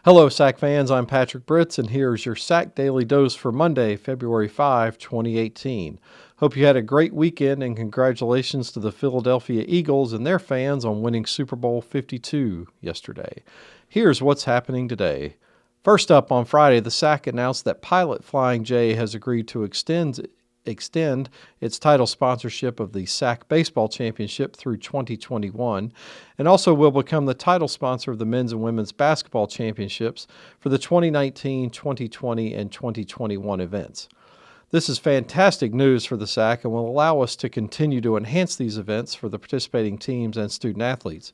Hello, SAC fans. I'm Patrick Britz, and here's your SAC Daily Dose for Monday, February 5, 2018. Hope you had a great weekend, and congratulations to the Philadelphia Eagles and their fans on winning Super Bowl 52 yesterday. Here's what's happening today. First up, on Friday, the SAC announced that Pilot Flying J has agreed to extend its title sponsorship of the SAC Baseball Championship through 2021, and also will become the title sponsor of the men's and women's basketball championships for the 2019, 2020, and 2021 events. This is fantastic news for the SAC and will allow us to continue to enhance these events for the participating teams and student athletes.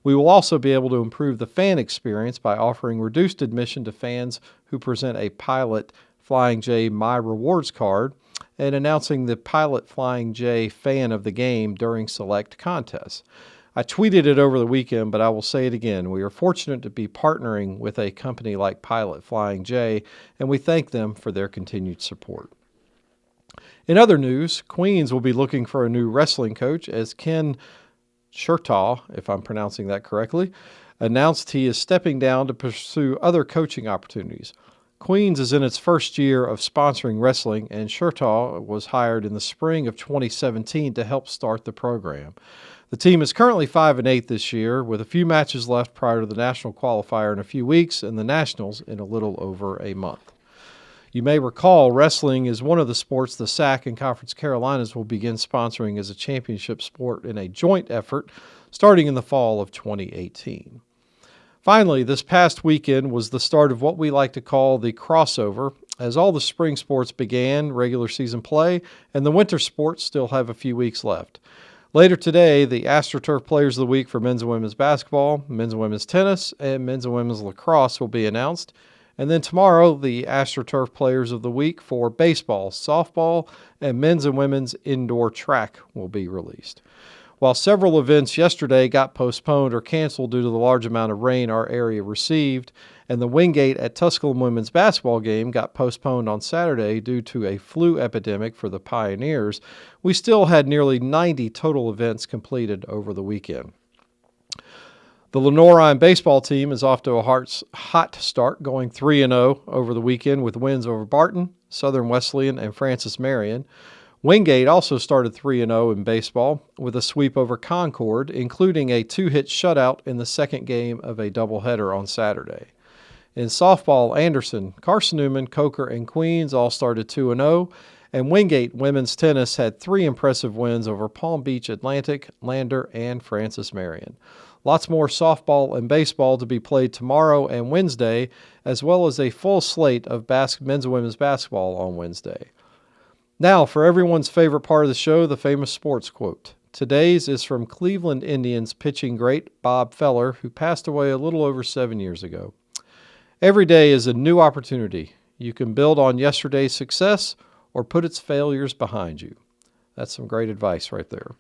We will also be able to improve the fan experience by offering reduced admission to fans who present a Pilot Flying J My Rewards card and announcing the Pilot Flying J fan of the game during select contests. I tweeted it over the weekend, but I will say it again. We are fortunate to be partnering with a company like Pilot Flying J, and we thank them for their continued support. In other news, Queens will be looking for a new wrestling coach as Ken Chertaw, if I'm pronouncing that correctly, announced he is stepping down to pursue other coaching opportunities. Queens is in its first year of sponsoring wrestling, and Chertaw was hired in the spring of 2017 to help start the program. The team is currently 5-8 this year, with a few matches left prior to the national qualifier in a few weeks and the nationals in a little over a month. You may recall wrestling is one of the sports the SAC and Conference Carolinas will begin sponsoring as a championship sport in a joint effort starting in the fall of 2018. Finally, this past weekend was the start of what we like to call the crossover, as all the spring sports began regular season play, and the winter sports still have a few weeks left. Later today, the AstroTurf Players of the Week for men's and women's basketball, men's and women's tennis, and men's and women's lacrosse will be announced. And then tomorrow, the AstroTurf Players of the Week for baseball, softball, and men's and women's indoor track will be released. While several events yesterday got postponed or canceled due to the large amount of rain our area received, and the Wingate at Tusculum women's basketball game got postponed on Saturday due to a flu epidemic for the Pioneers, we still had nearly 90 total events completed over the weekend. The Lenoir baseball team is off to a hot start, going 3-0 over the weekend with wins over Barton, Southern Wesleyan, and Francis Marion. Wingate also started 3-0 in baseball with a sweep over Concord, including a 2-hit shutout in the second game of a doubleheader on Saturday. In softball, Anderson, Carson Newman, Coker, and Queens all started 2-0, and Wingate women's tennis had 3 impressive wins over Palm Beach Atlantic, Lander, and Francis Marion. Lots more softball and baseball to be played tomorrow and Wednesday, as well as a full slate of men's and women's basketball on Wednesday. Now, for everyone's favorite part of the show, the famous sports quote. Today's is from Cleveland Indians pitching great Bob Feller, who passed away a little over 7 years ago. Every day is a new opportunity. You can build on yesterday's success or put its failures behind you. That's some great advice right there.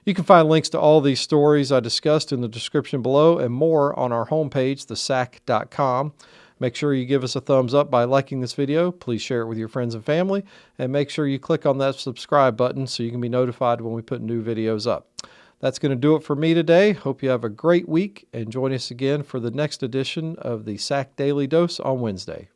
You can find links to all these stories I discussed in the description below and more on our homepage, thesac.com. Make sure you give us a thumbs up by liking this video. Please share it with your friends and family. And make sure you click on that subscribe button so you can be notified when we put new videos up. That's going to do it for me today. Hope you have a great week and join us again for the next edition of the SAC Daily Dose on Wednesday.